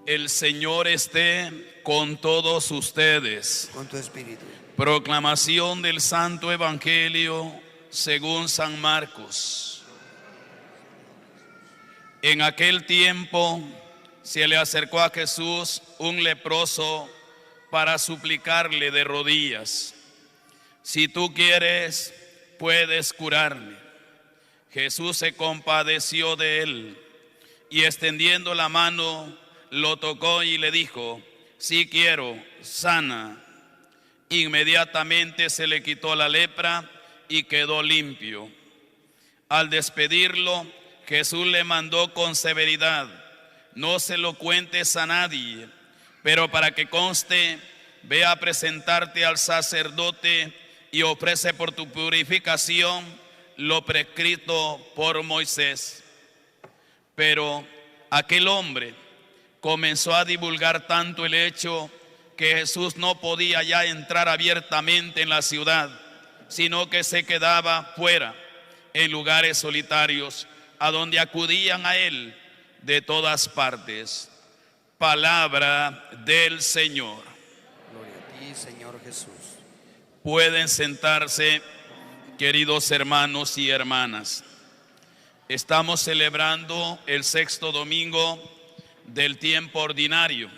El Señor esté con todos ustedes. Con tu espíritu. Proclamación del Santo Evangelio según San Marcos. En aquel tiempo se le acercó a Jesús un leproso para suplicarle de rodillas: si tú quieres, puedes curarme. Jesús se compadeció de él y extendiendo la mano lo tocó y le dijo: sí quiero, sana. Inmediatamente se le quitó la lepra y quedó limpio. Al despedirlo, Jesús le mandó con severidad: no se lo cuentes a nadie, pero para que conste, ve a presentarte al sacerdote y ofrece por tu purificación lo prescrito por Moisés. Pero aquel hombre comenzó a divulgar tanto el hecho que Jesús no podía ya entrar abiertamente en la ciudad, sino que se quedaba fuera, en lugares solitarios, a donde acudían a él de todas partes. Palabra del Señor. Gloria a ti, Señor Jesús. Pueden sentarse, queridos hermanos y hermanas. Estamos celebrando el sexto domingo del tiempo ordinario.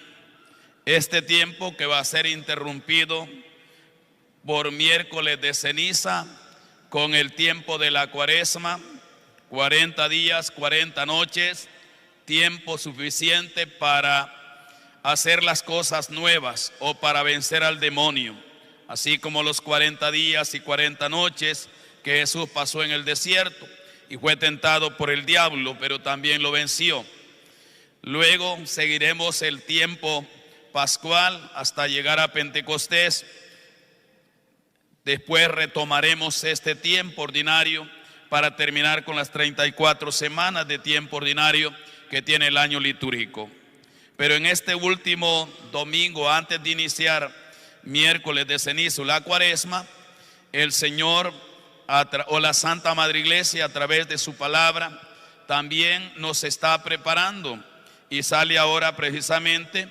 Este tiempo que va a ser interrumpido por miércoles de ceniza con el tiempo de la Cuaresma, 40 días, 40 noches, tiempo suficiente para hacer las cosas nuevas o para vencer al demonio, así como los 40 días y 40 noches que Jesús pasó en el desierto y fue tentado por el diablo, pero también lo venció. Luego seguiremos el tiempo pascual hasta llegar a Pentecostés. Después retomaremos este tiempo ordinario para terminar con las 34 semanas de tiempo ordinario que tiene el año litúrgico. Pero en este último domingo, antes de iniciar miércoles de ceniza, la Cuaresma, el Señor o la Santa Madre Iglesia, a través de su palabra, también nos está preparando, y sale ahora precisamente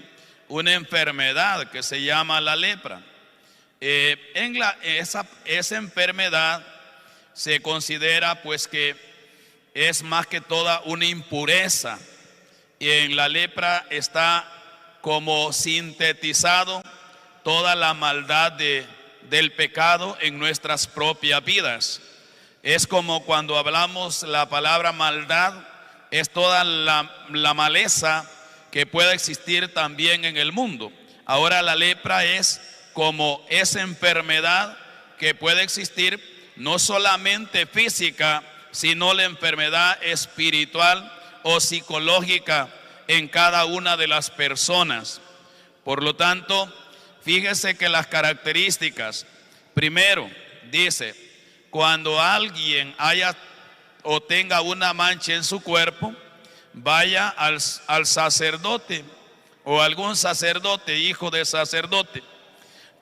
una enfermedad que se llama la lepra. Esa enfermedad se considera pues que es más que toda una impureza, y en la lepra está como sintetizado toda la maldad del pecado en nuestras propias vidas. Es como cuando hablamos la palabra maldad, es toda la maleza que pueda existir también en el mundo. Ahora la lepra es como esa enfermedad que puede existir, no solamente física, sino la enfermedad espiritual o psicológica en cada una de las personas. Por lo tanto, fíjese que las características, primero, dice, cuando alguien haya o tenga una mancha en su cuerpo, vaya al sacerdote o algún sacerdote, hijo de sacerdote,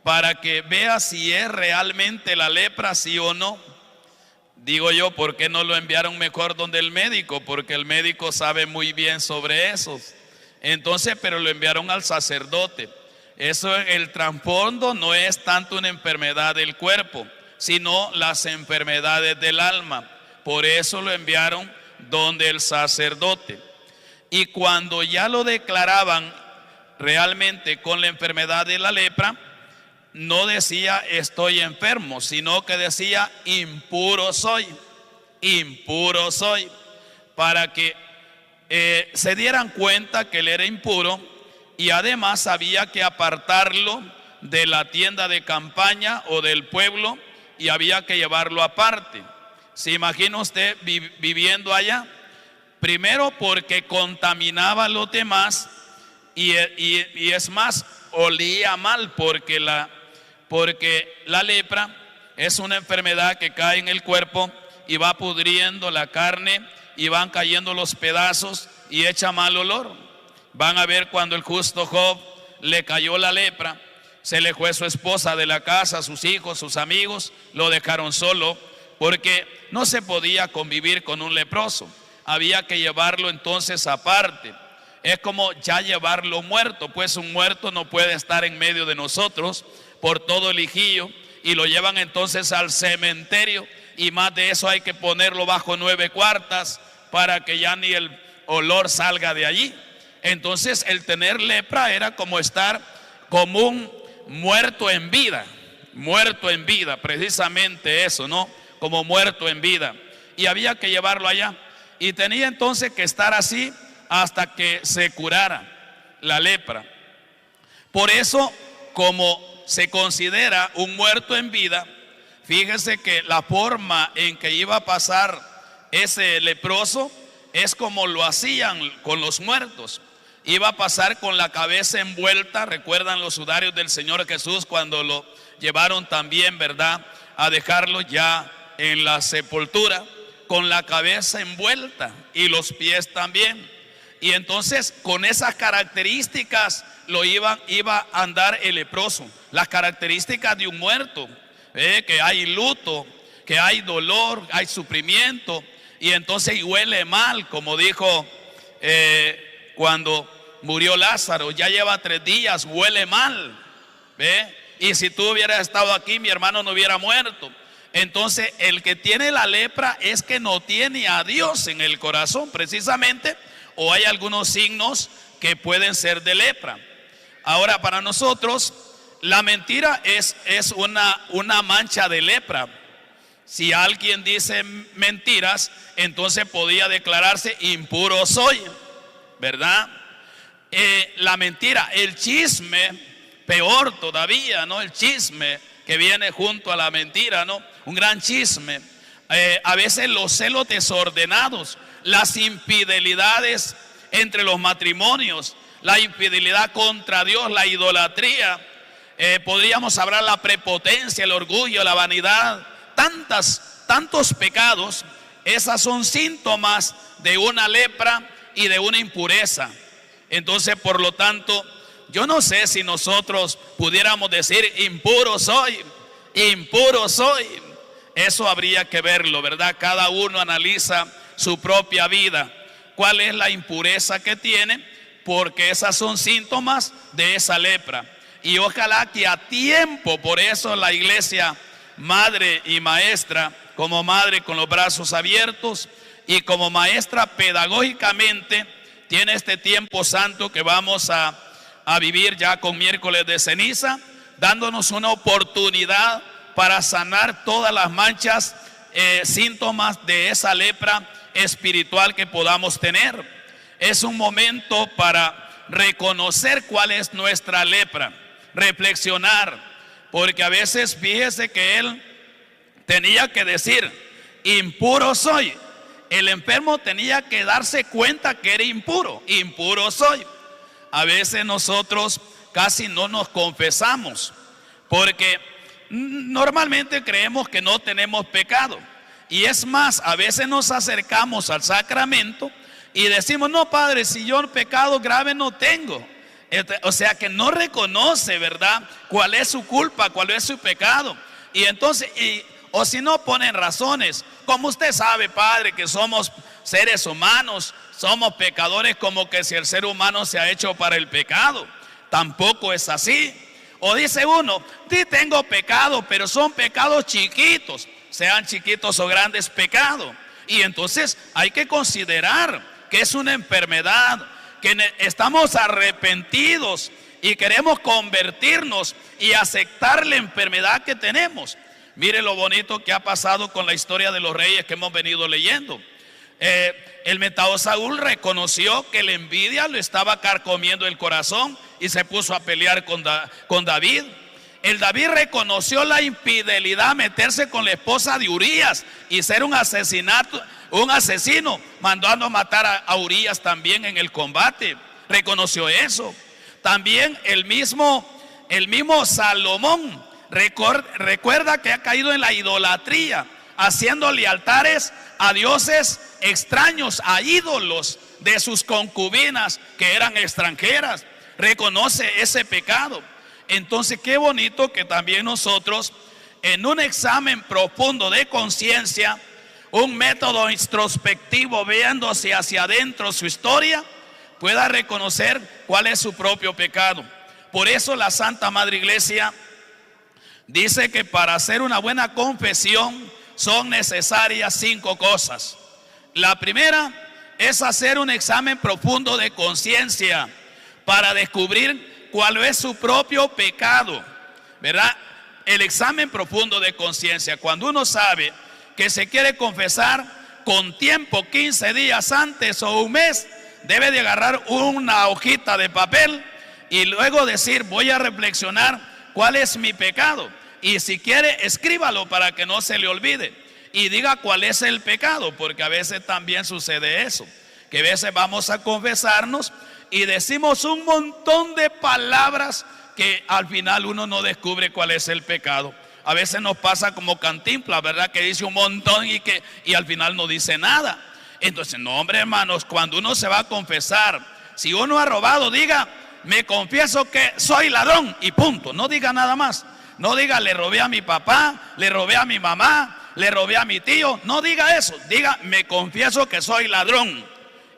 para que vea si es realmente la lepra, sí o no. Digo yo, ¿por qué no lo enviaron mejor donde el médico? Porque el médico sabe muy bien sobre eso. Entonces, pero lo enviaron al sacerdote. Eso, el trasfondo no es tanto una enfermedad del cuerpo, sino las enfermedades del alma. Por eso lo enviaron donde el sacerdote. Y cuando ya lo declaraban realmente con la enfermedad de la lepra, no decía estoy enfermo, sino que decía impuro soy, para que se dieran cuenta que él era impuro, y además había que apartarlo de la tienda de campaña o del pueblo y había que llevarlo aparte. ¿Se imagina usted viviendo allá? Primero porque contaminaba a los demás y es más, olía mal porque la lepra es una enfermedad que cae en el cuerpo y va pudriendo la carne y van cayendo los pedazos y echa mal olor. Van a ver cuando el justo Job le cayó la lepra, se le fue su esposa de la casa, sus hijos, sus amigos, lo dejaron solo porque no se podía convivir con un leproso. Había que llevarlo entonces aparte. es como ya llevarlo muerto, pues un muerto no puede estar en medio de nosotros por todo el hijillo, y lo llevan entonces al cementerio, y más de eso hay que ponerlo bajo 9 cuartas para que ya ni el olor salga de allí. Entonces el tener lepra era como estar como un muerto en vida, precisamente eso, ¿no? Como muerto en vida, y había que llevarlo allá, y tenía entonces que estar así hasta que se curara la lepra. Por eso, como se considera un muerto en vida, fíjese que la forma en que iba a pasar ese leproso es como lo hacían con los muertos. Iba a pasar con la cabeza envuelta. Recuerdan los sudarios del Señor Jesús cuando lo llevaron también, ¿verdad?, a dejarlo ya en la sepultura, con la cabeza envuelta y los pies también. Y entonces con esas características iba a andar el leproso, las características de un muerto, que hay luto, que hay dolor, hay sufrimiento, y entonces huele mal, como dijo cuando murió Lázaro, ya lleva 3 días, huele mal, y si tú hubieras estado aquí, mi hermano no hubiera muerto. Entonces el que tiene la lepra es que no tiene a Dios en el corazón precisamente, o hay algunos signos que pueden ser de lepra. Ahora, para nosotros la mentira es una mancha de lepra. Si alguien dice mentiras, entonces podía declararse impuro soy, ¿verdad? La mentira, el chisme, peor todavía, ¿no? El chisme que viene junto a la mentira, ¿no? Un gran chisme. A veces los celos desordenados, las infidelidades entre los matrimonios, la infidelidad contra Dios, la idolatría, podríamos hablar la prepotencia, el orgullo, la vanidad, tantos pecados. Esas son síntomas de una lepra y de una impureza. Entonces, por lo tanto, yo no sé si nosotros pudiéramos decir impuro soy, impuro soy. Eso habría que verlo, ¿verdad? Cada uno analiza su propia vida, cuál es la impureza que tiene, porque esas son síntomas de esa lepra. Y ojalá que a tiempo, por eso la iglesia madre y maestra, como madre con los brazos abiertos y como maestra pedagógicamente, tiene este tiempo santo que vamos a vivir ya con miércoles de ceniza, dándonos una oportunidad para sanar todas las manchas, síntomas de esa lepra espiritual que podamos tener. Es un momento para reconocer cuál es nuestra lepra, reflexionar, porque a veces fíjese que él tenía que decir impuro soy. El enfermo tenía que darse cuenta que era impuro, impuro soy. A veces nosotros casi no nos confesamos, porque normalmente creemos que no tenemos pecado. Y es más, a veces nos acercamos al sacramento y decimos, no, Padre, si yo pecado grave no tengo. O sea que no reconoce, ¿verdad?, cuál es su culpa, cuál es su pecado. Y entonces, o si no, ponen razones. Como usted sabe, Padre, que somos seres humanos, somos pecadores, como que si el ser humano se ha hecho para el pecado. Tampoco es así. O dice uno, sí tengo pecado, pero son pecados chiquitos, sean chiquitos o grandes pecados. Y entonces hay que considerar que es una enfermedad, que estamos arrepentidos y queremos convertirnos y aceptar la enfermedad que tenemos. Mire lo bonito que ha pasado con la historia de los reyes que hemos venido leyendo. El mentado Saúl reconoció que la envidia lo estaba carcomiendo el corazón y se puso a pelear con David. El David reconoció la infidelidad, meterse con la esposa de Urías y ser un asesino, mandando a matar a Urías también en el combate. Reconoció eso. También el mismo Salomón recuerda que ha caído en la idolatría, haciéndole altares a dioses extraños, a ídolos de sus concubinas que eran extranjeras. Reconoce ese pecado. Entonces, qué bonito que también nosotros, en un examen profundo de conciencia, un método introspectivo, viéndose hacia adentro su historia, pueda reconocer cuál es su propio pecado. Por eso la Santa Madre Iglesia dice que para hacer una buena confesión son necesarias 5 cosas. La primera es hacer un examen profundo de conciencia para descubrir cuál es su propio pecado, ¿verdad? El examen profundo de conciencia, cuando uno sabe que se quiere confesar con tiempo, 15 días antes o un mes, debe de agarrar una hojita de papel y luego decir, voy a reflexionar cuál es mi pecado. Y si quiere, escríbalo para que no se le olvide y diga cuál es el pecado, porque a veces también sucede eso, que a veces vamos a confesarnos y decimos un montón de palabras que al final uno no descubre cuál es el pecado. A veces nos pasa como Cantinflas, ¿verdad? Que dice un montón y al final no dice nada. Entonces, no, hombre, hermanos, cuando uno se va a confesar, si uno ha robado, diga, me confieso que soy ladrón y punto. No diga nada más. No diga, le robé a mi papá, le robé a mi mamá, le robé a mi tío. No diga eso. Diga, me confieso que soy ladrón.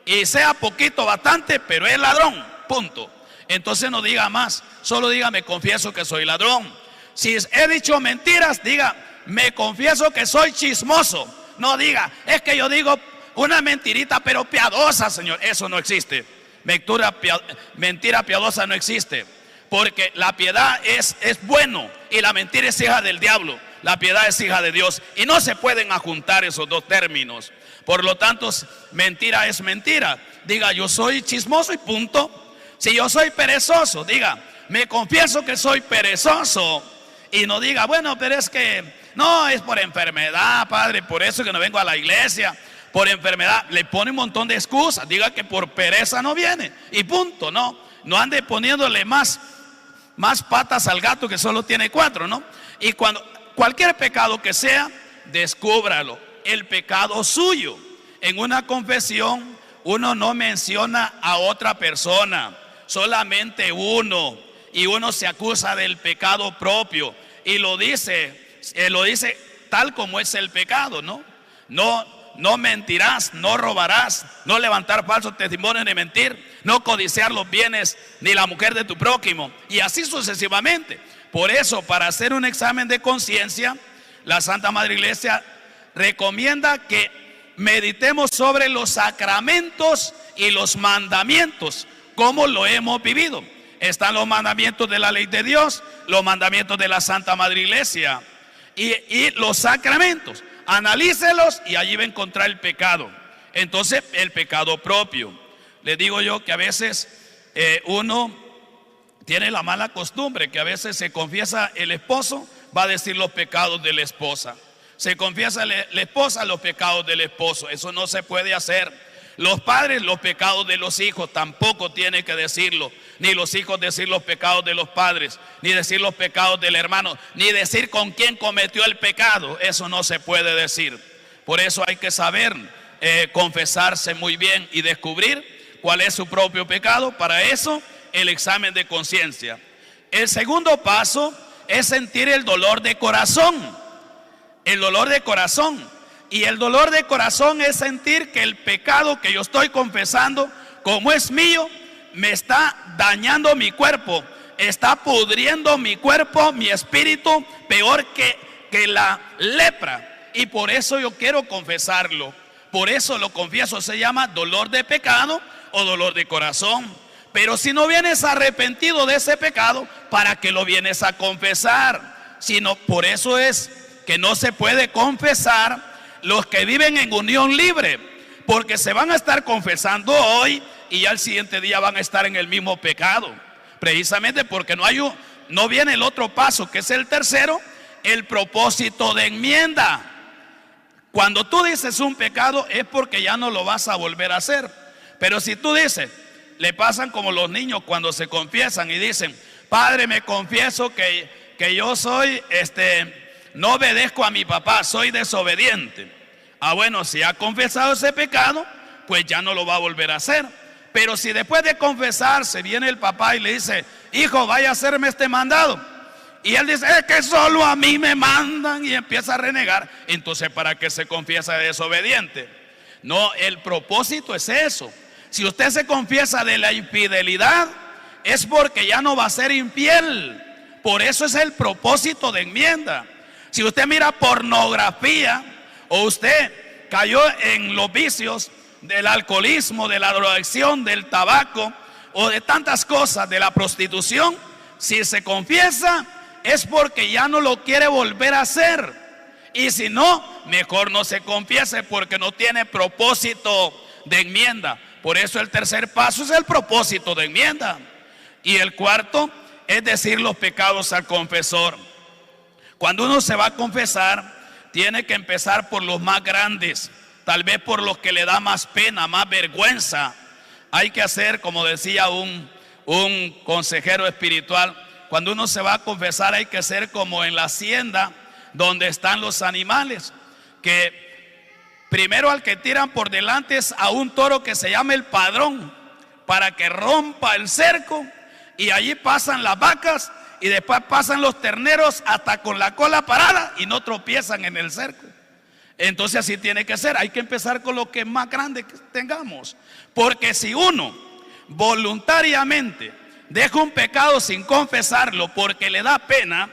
Y sea poquito, bastante, pero es ladrón, punto. Entonces no diga más. Solo diga, me confieso que soy ladrón. Si he dicho mentiras, diga, me confieso que soy chismoso. No diga, es que yo digo una mentirita pero piadosa, Señor. Eso no existe. Mentira piadosa no existe. Porque la piedad es bueno y la mentira es hija del diablo. La piedad es hija de Dios y no se pueden ajuntar esos dos términos. Por lo tanto, mentira es mentira. Diga, yo soy chismoso y punto. Si yo soy perezoso, diga, me confieso que soy perezoso. Y no diga, bueno, pero es que no, es por enfermedad, padre, por eso que no vengo a la iglesia. Por enfermedad, le pone un montón de excusas. Diga que por pereza no viene y punto. No ande poniéndole más patas al gato que solo tiene 4, ¿no? Y cuando cualquier pecado que sea, descúbralo, el pecado suyo. En una confesión uno no menciona a otra persona, solamente uno, y uno se acusa del pecado propio y lo dice tal como es el pecado, ¿no? No mentirás, no robarás, no levantar falsos testimonios ni mentir, no codiciar los bienes ni la mujer de tu prójimo, y así sucesivamente. Por eso, para hacer un examen de conciencia, la Santa Madre Iglesia recomienda que meditemos sobre los sacramentos y los mandamientos, como lo hemos vivido. Están los mandamientos de la ley de Dios, los mandamientos de la Santa Madre Iglesia y los sacramentos. Analícelos y allí va a encontrar el pecado. Entonces, el pecado propio. Le digo yo que a veces uno tiene la mala costumbre que a veces se confiesa el esposo, va a decir los pecados de la esposa. Se confiesa la esposa, los pecados del esposo. Eso no se puede hacer. Los padres, los pecados de los hijos, tampoco tiene que decirlo. Ni los hijos decir los pecados de los padres, ni decir los pecados del hermano, ni decir con quién cometió el pecado. Eso no se puede decir. Por eso hay que saber confesarse muy bien y descubrir cuál es su propio pecado. Para eso, el examen de conciencia. El segundo paso es sentir el dolor de corazón. El dolor de corazón. Y el dolor de corazón es sentir que el pecado que yo estoy confesando, como es mío, me está dañando mi cuerpo, está pudriendo mi cuerpo, mi espíritu, peor que la lepra. Y por eso yo quiero confesarlo. Por eso lo confieso, se llama dolor de pecado o dolor de corazón. Pero si no vienes arrepentido de ese pecado, ¿para qué lo vienes a confesar? Sino por eso es que no se puede confesar los que viven en unión libre, porque se van a estar confesando hoy y ya el siguiente día van a estar en el mismo pecado, precisamente porque no viene el otro paso, que es el tercero, el propósito de enmienda. Cuando tú dices un pecado es porque ya no lo vas a volver a hacer. Pero si tú dices, le pasan como los niños cuando se confiesan y dicen, padre, me confieso que yo soy no obedezco a mi papá, soy desobediente. Bueno, si ha confesado ese pecado, pues ya no lo va a volver a hacer. Pero si después de confesarse viene el papá y le dice, hijo, vaya a hacerme este mandado, y él dice, es que solo a mí me mandan, y empieza a renegar, entonces ¿para qué se confiesa desobediente? No, el propósito es eso, Si usted se confiesa de la infidelidad, es porque ya no va a ser infiel. Por eso es el propósito de enmienda. Si usted mira pornografía, o usted cayó en los vicios del alcoholismo, de la drogadicción, del tabaco, o de tantas cosas, de la prostitución, si se confiesa, es porque ya no lo quiere volver a hacer. Y si no, mejor no se confiese, porque no tiene propósito de enmienda. Por eso el tercer paso es el propósito de enmienda. Y el cuarto es decir los pecados al confesor. Cuando uno se va a confesar, tiene que empezar por los más grandes, tal vez por los que le da más pena, más vergüenza. Hay que hacer, como decía un consejero espiritual, cuando uno se va a confesar hay que hacer como en la hacienda donde están los animales, que primero al que tiran por delante es a un toro que se llama el padrón, para que rompa el cerco, y allí pasan las vacas y después pasan los terneros hasta con la cola parada y no tropiezan en el cerco. Entonces así tiene que ser, hay que empezar con lo que más grande que tengamos, porque si uno voluntariamente deja un pecado sin confesarlo porque le da pena,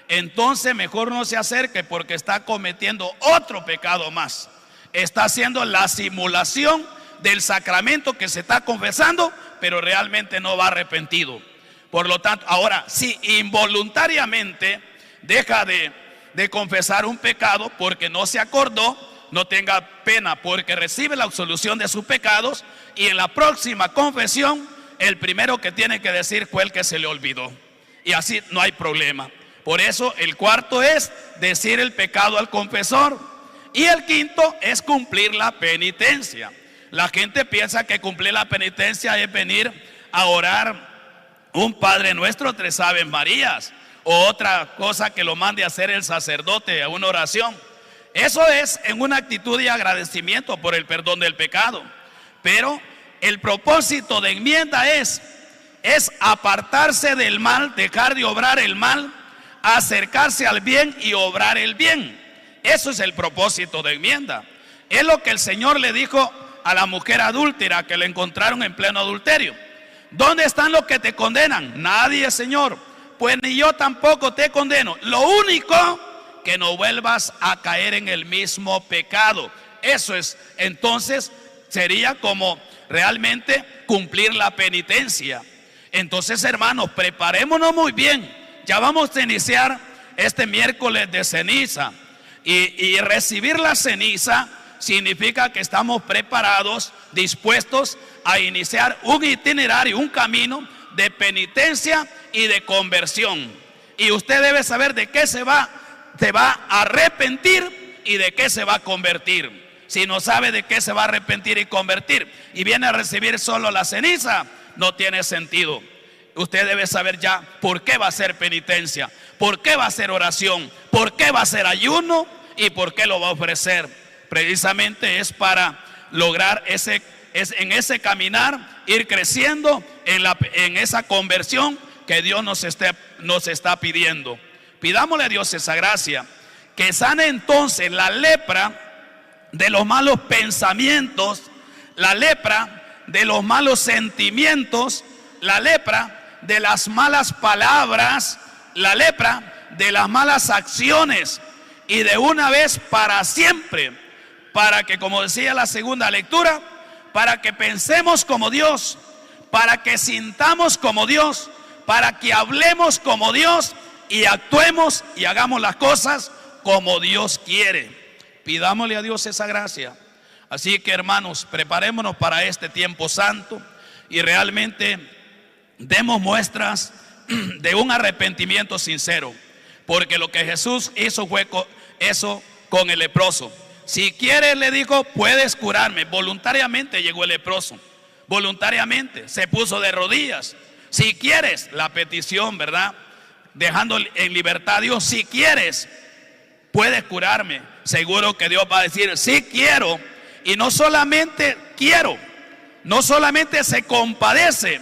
entonces mejor no se acerque, porque está cometiendo otro pecado más. Está haciendo la simulación del sacramento que se está confesando, pero realmente no va arrepentido. Por lo tanto, ahora, si involuntariamente deja de confesar un pecado porque no se acordó, no tenga pena, porque recibe la absolución de sus pecados, y en la próxima confesión el primero que tiene que decir fue el que se le olvidó, y así no hay problema. Por eso el cuarto es decir el pecado al confesor, y el quinto es cumplir la penitencia. La gente piensa que cumplir la penitencia es venir a orar un Padre Nuestro, 3 Aves Marías, o otra cosa que lo mande a hacer el sacerdote, a una oración. Eso es en una actitud de agradecimiento por el perdón del pecado. Pero el propósito de enmienda es apartarse del mal, dejar de obrar el mal, acercarse al bien y obrar el bien. Eso es el propósito de enmienda. Es lo que el Señor le dijo a la mujer adúltera que le encontraron en pleno adulterio. ¿Dónde están los que te condenan? Nadie, Señor. Pues ni yo tampoco te condeno. Lo único, que no vuelvas a caer en el mismo pecado. Eso es, entonces sería como realmente cumplir la penitencia. Entonces, hermanos, preparémonos muy bien. Ya vamos a iniciar este miércoles de ceniza, y recibir la ceniza significa que estamos preparados, dispuestos a iniciar un itinerario, un camino de penitencia y de conversión. Y usted debe saber de qué se va a arrepentir y de qué se va a convertir. Si no sabe de qué se va a arrepentir y convertir y viene a recibir solo la ceniza, no tiene sentido. Usted debe saber ya por qué va a hacer penitencia, por qué va a hacer oración, por qué va a hacer ayuno y por qué lo va a ofrecer. Precisamente es para lograr en ese caminar, ir creciendo en esa conversión que Dios nos está pidiendo. Pidámosle a Dios esa gracia, que sane entonces la lepra de los malos pensamientos, la lepra de los malos sentimientos, la lepra de las malas palabras, la lepra de las malas acciones, y de una vez para siempre, para que, como decía la segunda lectura, para que pensemos como Dios, para que sintamos como Dios, para que hablemos como Dios y actuemos y hagamos las cosas como Dios quiere. Pidámosle a Dios esa gracia. Así que, hermanos, preparémonos para este tiempo santo y realmente demos muestras de un arrepentimiento sincero, porque lo que Jesús hizo fue eso con el leproso. Si quieres, le dijo, puedes curarme. Voluntariamente llegó el leproso, voluntariamente se puso de rodillas. Si quieres, la petición, ¿verdad? Dejando en libertad a Dios. Si quieres, puedes curarme. Seguro que Dios va a decir, sí quiero. Y no solamente quiero, no solamente se compadece,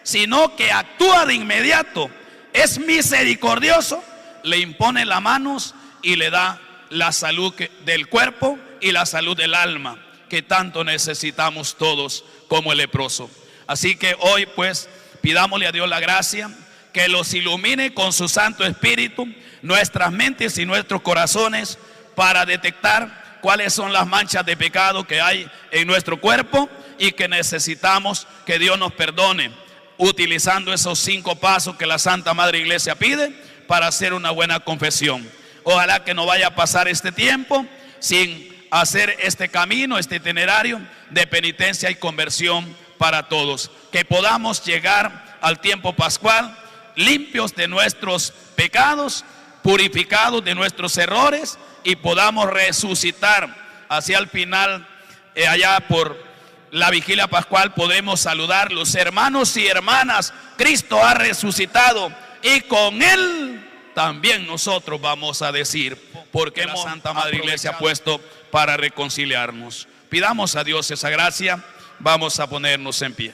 sino que actúa de inmediato. Es misericordioso, le impone las manos y le da la salud del cuerpo y la salud del alma. que tanto necesitamos todos como el leproso. Así que hoy pues pidámosle a Dios la gracia que los ilumine con su Santo Espíritu nuestras mentes y nuestros corazones para detectar cuáles son las manchas de pecado que hay en nuestro cuerpo y que necesitamos que Dios nos perdone, utilizando esos 5 pasos que la Santa Madre Iglesia pide para hacer una buena confesión. Ojalá que no vaya a pasar este tiempo sin hacer este camino, este itinerario de penitencia y conversión para todos. Que podamos llegar al tiempo pascual limpios de nuestros pecados, purificados de nuestros errores, y podamos resucitar hacia el final, allá por la vigilia pascual podemos saludar los hermanos y hermanas. Cristo ha resucitado y con Él también nosotros vamos a decir, porque la Santa Madre Iglesia ha puesto para reconciliarnos. Pidamos a Dios esa gracia. Vamos a ponernos en pie.